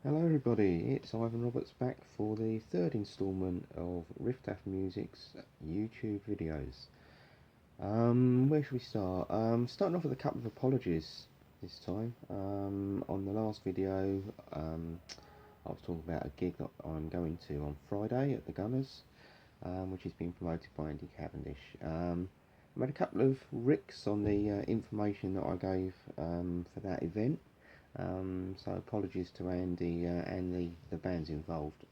Hello everybody, it's Ivan Roberts back for the third instalment of Riff Taff Music's YouTube videos. Where should we start? Starting off with a couple of apologies this time. On the last video, I was talking about a gig that I'm going to on Friday at the Gunners, which is being promoted by Andy Cavendish. I made a couple of ricks on the information that I gave for that event. So apologies to Andy and the bands involved.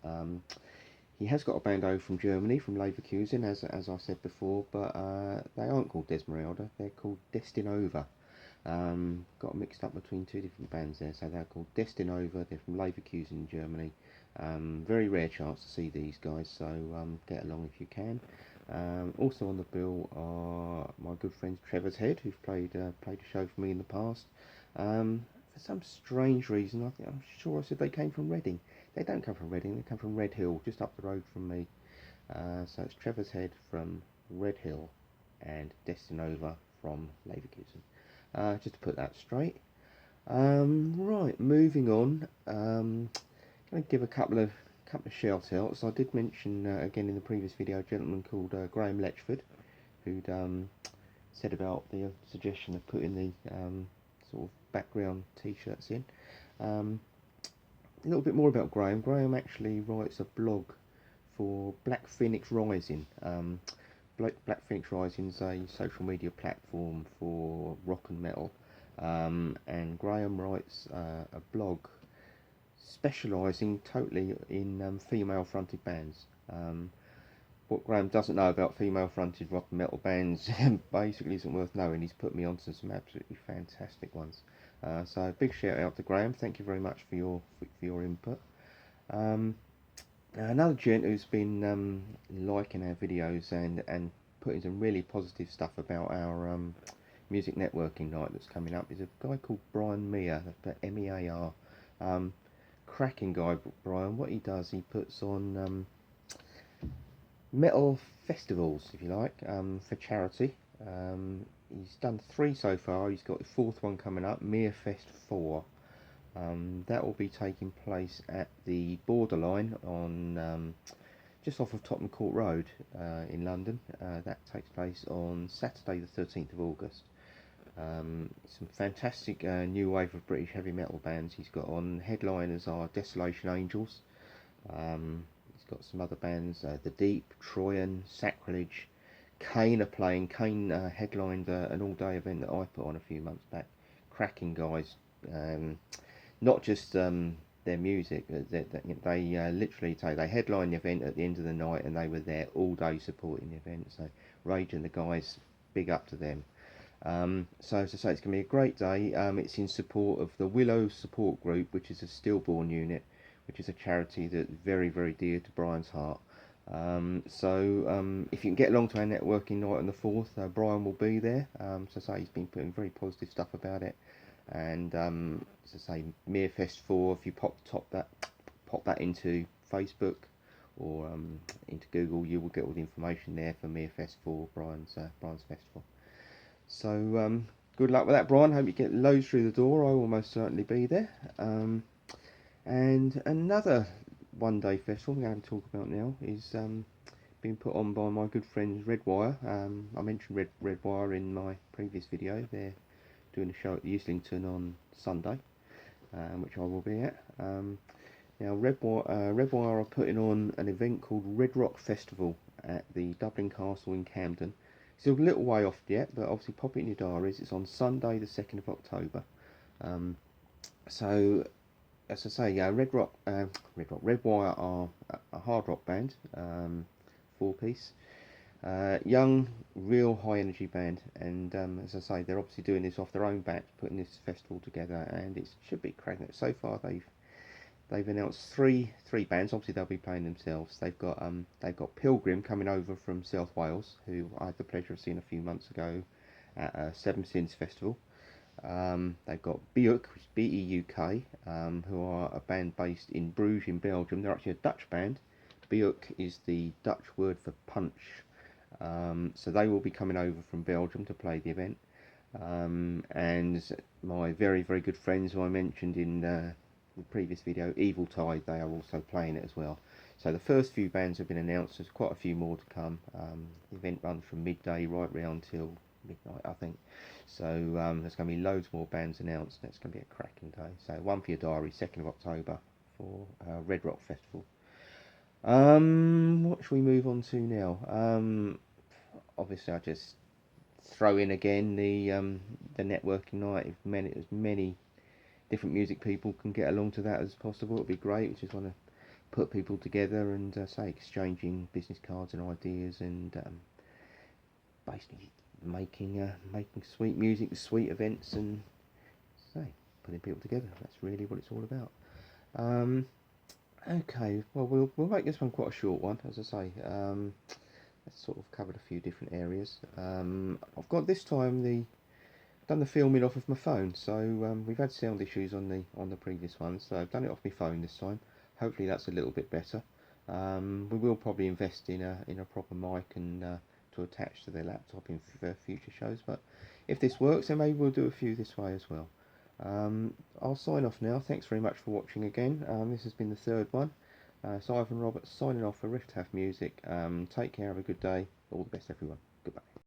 He has got a band over from Germany, from Leverkusen, as I said before, but they aren't called Desmeralda, they're called Destinova. Got mixed up between two different bands there, so they're called Destinova, they're from Leverkusen, Germany. Very rare chance to see these guys, so get along if you can. Also on the bill are my good friends Trevor's Head, who've played a show for me in the past. For some strange reason, I'm sure I said they came from Reading. They don't come from Reading, they come from Red Hill, just up the road from me. So it's Trevor's Head from Red Hill and Destinova from Leverkusen. Just to put that straight. Right, moving on. Going to give a couple of shout outs. I did mention again in the previous video a gentleman called Graham Letchford, who'd said about the suggestion of putting the sort of background t-shirts in. A little bit more about Graham. Graham actually writes a blog for Black Phoenix Rising. Black Phoenix Rising is a social media platform for rock and metal, and Graham writes a blog specialising totally in female-fronted bands. What Graham doesn't know about female-fronted rock and metal bands basically isn't worth knowing. He's put me onto some absolutely fantastic ones. So big shout out to Graham. Thank you very much for your input. Another gent who's been liking our videos and putting some really positive stuff about our music networking night that's coming up is a guy called Brian Mear, M-E-A-R. Cracking guy, Brian. What he does, he puts on metal festivals, if you like, for charity. He's done 3 so far. He's got the 4th one coming up, Mere Fest 4. That will be taking place at the Borderline on just off of Tottenham Court Road in London. That takes place on Saturday the 13th of August. Some fantastic new wave of British heavy metal bands he's got on. Headliners are Desolation Angels. He's got some other bands, The Deep, Troyan, Sacrilege. Kane are playing. Kane headlined an all-day event that I put on a few months back. Cracking guys. Not just their music. They literally they headlined the event at the end of the night, and they were there all day supporting the event. So Rage and the guys, big up to them. So as I say, it's going to be a great day. It's in support of the Willow Support Group, which is a stillborn unit, which is a charity that's very, very dear to Brian's heart. If you can get along to our networking night on the 4th, Brian will be there. So say he's been putting very positive stuff about it. And as I say, Mearfest 4, if you pop that into Facebook or into Google, you will get all the information there for Mearfest 4, Brian's festival. So good luck with that, Brian. Hope you get loads through the door. I will most certainly be there. And another one-day festival I'm going to talk about now is being put on by my good friends Redwire. I mentioned Redwire in my previous video. They're doing a show at Islington on Sunday, which I will be at. Now Redwire are putting on an event called Red Rock Festival at the Dublin Castle in Camden. Still a little way off yet, but obviously pop it in your diaries. It's on Sunday the 2nd of October. So as I say, Redwire are a hard rock band, 4-piece, young, real high energy band, and as I say, they're obviously doing this off their own bat, putting this festival together, and it should be cracking. So far, they've announced three bands. Obviously, they'll be playing themselves. They've got Pilgrim coming over from South Wales, who I had the pleasure of seeing a few months ago at a Seven Sins festival. They've got Beuk, which is B-E-U-K, who are a band based in Bruges in Belgium. They're actually a Dutch band. Beuk is the Dutch word for punch. So they will be coming over from Belgium to play the event. And my very, very good friends who I mentioned in the previous video, Evil Tide, they are also playing it as well. So the first few bands have been announced. There's quite a few more to come. The event runs from midday right round till midnight, I think. So there's going to be loads more bands announced. It's going to be a cracking day. So one for your diary, 2nd of October for Red Rock Festival. What should we move on to now? Obviously, I just throw in again the networking night. If as many different music people can get along to that as possible, it'd be great. We just want to put people together and say exchanging business cards and ideas and basically making sweet music, sweet events, and say putting people together. That's really what it's all about. Okay, well we'll make this one quite a short one, as I say. Let's sort of covered a few different areas. I've got this time done the filming off of my phone, so we've had sound issues on the previous one, so I've done it off my phone this time. Hopefully that's a little bit better. We will probably invest in a proper mic and to attach to the laptop in future shows, but if this works, then maybe we'll do a few this way as well. I'll sign off now. Thanks very much for watching again. This has been the third one. It's Ivan Roberts signing off for Riff Taff Music. Take care, have a good day. All the best, everyone.